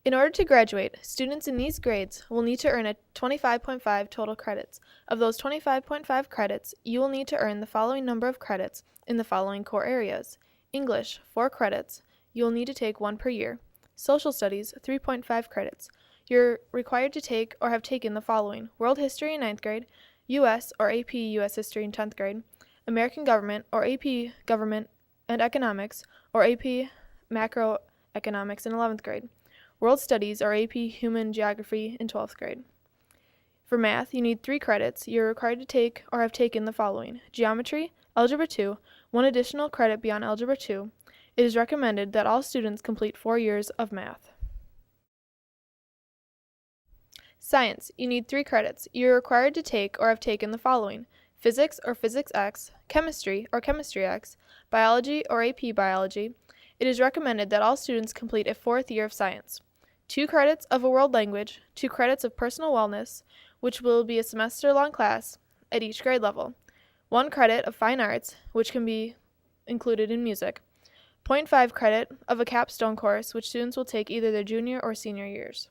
In order to graduate, students in these grades will need to earn a 25.5 total credits. Of those 25.5 credits, you will need to earn the following number of credits in the following core areas. English, 4 credits. You will need to take 1 per year. Social Studies, 3.5 credits. You're required to take or have taken the following: World History in 9th grade, U.S. or AP U.S. History in 10th grade, American Government or AP Government and Economics or AP Macroeconomics in 11th grade. World Studies or AP Human Geography in 12th grade. For math, you need 3 credits. You're required to take or have taken the following: Geometry, Algebra 2, 1 additional credit beyond Algebra 2. It is recommended that all students complete 4 years of math. Science, you need 3 credits. You're required to take or have taken the following: Physics or Physics X, Chemistry or Chemistry X, Biology or AP Biology. It is recommended that all students complete a 4th year of science. 2 credits of a world language, 2 credits of personal wellness, which will be a semester-long class at each grade level, 1 credit of fine arts, which can be included in music, zero point 0.5 credit of a capstone course, which students will take either their junior or senior years.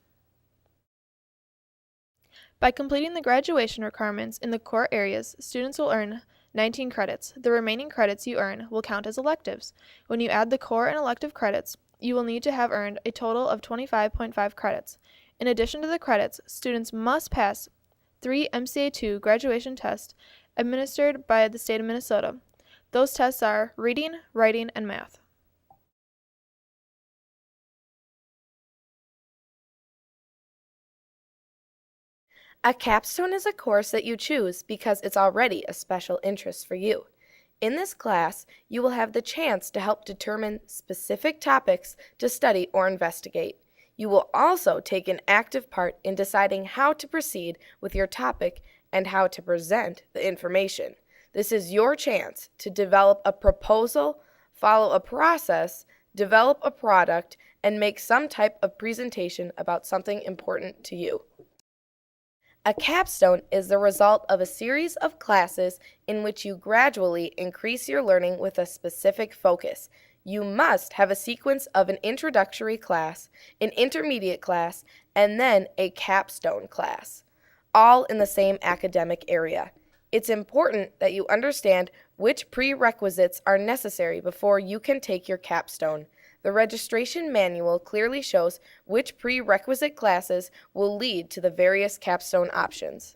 By completing the graduation requirements in the core areas, students will earn 19 credits. The remaining credits you earn will count as electives. When you add the core and elective credits, you will need to have earned a total of 25.5 credits. In addition to the credits, students must pass 3 MCA2 graduation tests administered by the state of Minnesota. Those tests are reading, writing, and math. A capstone is a course that you choose because it's already a special interest for you. In this class, you will have the chance to help determine specific topics to study or investigate. You will also take an active part in deciding how to proceed with your topic and how to present the information. This is your chance to develop a proposal, follow a process, develop a product, and make some type of presentation about something important to you. A capstone is the result of a series of classes in which you gradually increase your learning with a specific focus. You must have a sequence of an introductory class, an intermediate class, and then a capstone class, all in the same academic area. It's important that you understand which prerequisites are necessary before you can take your capstone. The registration manual clearly shows which prerequisite classes will lead to the various capstone options.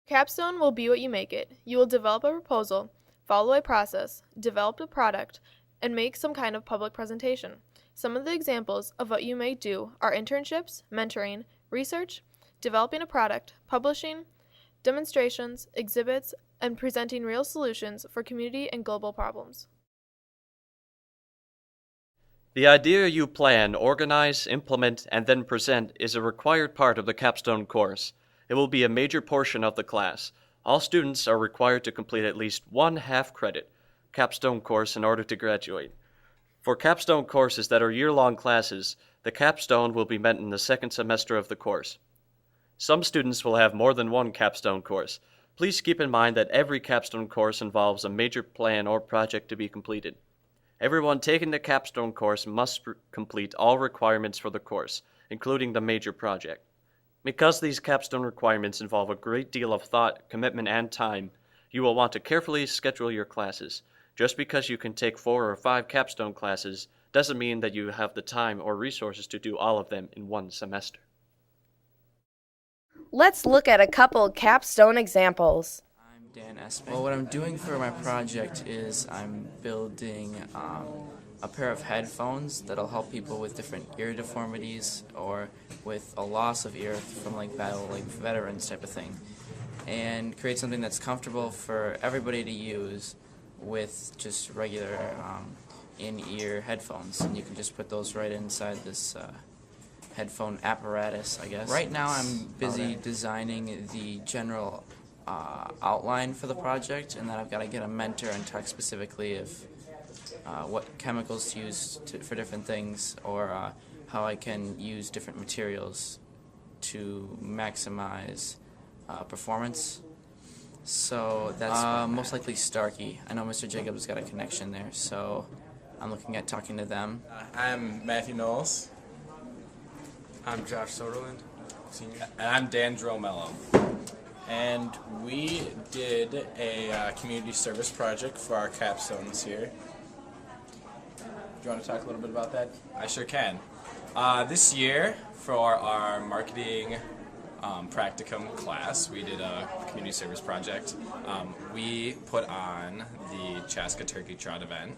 Capstone will be what you make it. You will develop a proposal, follow a process, develop a product, and make some kind of public presentation. Some of the examples of what you may do are internships, mentoring, research, developing a product, publishing, demonstrations, exhibits, and presenting real solutions for community and global problems. The idea you plan, organize, implement, and then present is a required part of the capstone course. It will be a major portion of the class. All students are required to complete at least 1 half-credit capstone course in order to graduate. For capstone courses that are year-long classes, the capstone will be met in the second semester of the course. Some students will have more than 1 capstone course. Please keep in mind that every capstone course involves a major plan or project to be completed. Everyone taking the capstone course must complete all requirements for the course, including the major project. Because these capstone requirements involve a great deal of thought, commitment, and time, you will want to carefully schedule your classes. Just because you can take 4 or 5 capstone classes doesn't mean that you have the time or resources to do all of them in 1 semester. Let's look at a couple capstone examples. I'm Dan Esping. Well, what I'm doing for my project is I'm building a pair of headphones that'll help people with different ear deformities or with a loss of ear from battle, veterans type of thing, and create something that's comfortable for everybody to use with just regular in-ear headphones. And you can just put those right inside this headphone apparatus, I guess. Right now I'm busy designing the general outline for the project, and then I've got to get a mentor and talk specifically of what chemicals to use for different things, or how I can use different materials to maximize performance. So that's most likely Starkey. I know Mr. Jacobs got a connection there, so I'm looking at talking to them. I'm Matthew Knowles. I'm Josh Soderland, senior. And I'm Dan Dromello. And we did a community service project for our capstone this year. Do you want to talk a little bit about that? I sure can. This year, for our marketing practicum class, we did a community service project. We put on the Chaska Turkey Trot event,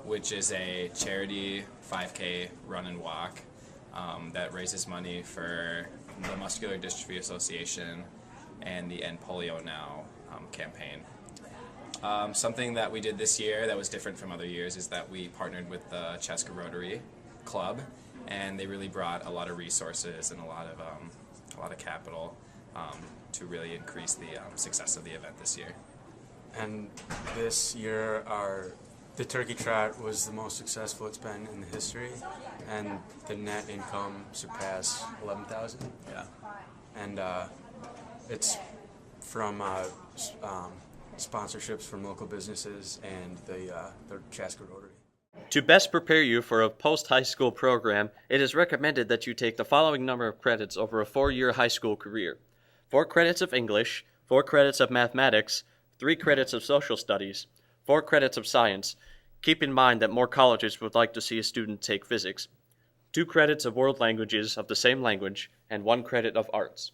which is a charity 5K run and walk that raises money for the Muscular Dystrophy Association and the End Polio Now campaign. Something that we did this year that was different from other years is that we partnered with the Chaska Rotary Club, and they really brought a lot of resources and a lot of capital to really increase the success of the event this year. And this year, the Turkey Trot was the most successful it's been in the history, and the net income surpassed 11,000. Yeah. And it's from sponsorships from local businesses and the Chaska Rotary. To best prepare you for a post-high school program, it is recommended that you take the following number of credits over a 4-year high school career: 4 credits of English, 4 credits of mathematics, 3 credits of social studies, 4 credits of science. Keep in mind that more colleges would like to see a student take physics, 2 credits of world languages of the same language, and 1 credit of arts.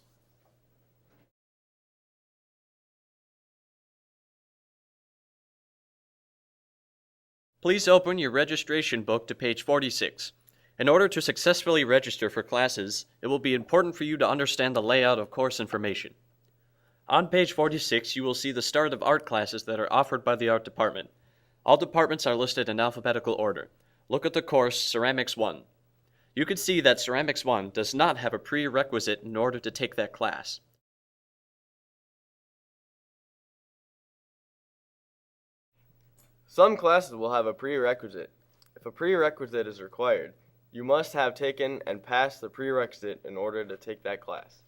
Please open your registration book to page 46. In order to successfully register for classes, it will be important for you to understand the layout of course information. On page 46, you will see the start of art classes that are offered by the art department. All departments are listed in alphabetical order. Look at the course Ceramics 1. You can see that Ceramics 1 does not have a prerequisite in order to take that class. Some classes will have a prerequisite. If a prerequisite is required, you must have taken and passed the prerequisite in order to take that class.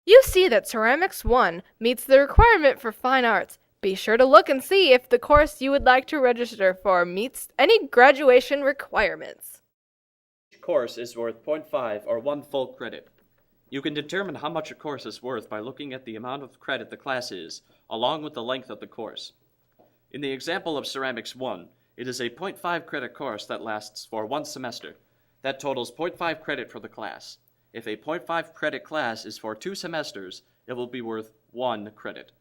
You see that Ceramics 1 meets the requirement for fine arts. Be sure to look and see if the course you would like to register for meets any graduation requirements. Each course is worth 0.5 or 1 full credit. You can determine how much a course is worth by looking at the amount of credit the class is, along with the length of the course. In the example of Ceramics 1, it is a 0.5 credit course that lasts for 1 semester. That totals 0.5 credit for the class. If a 0.5 credit class is for 2 semesters, it will be worth 1 credit.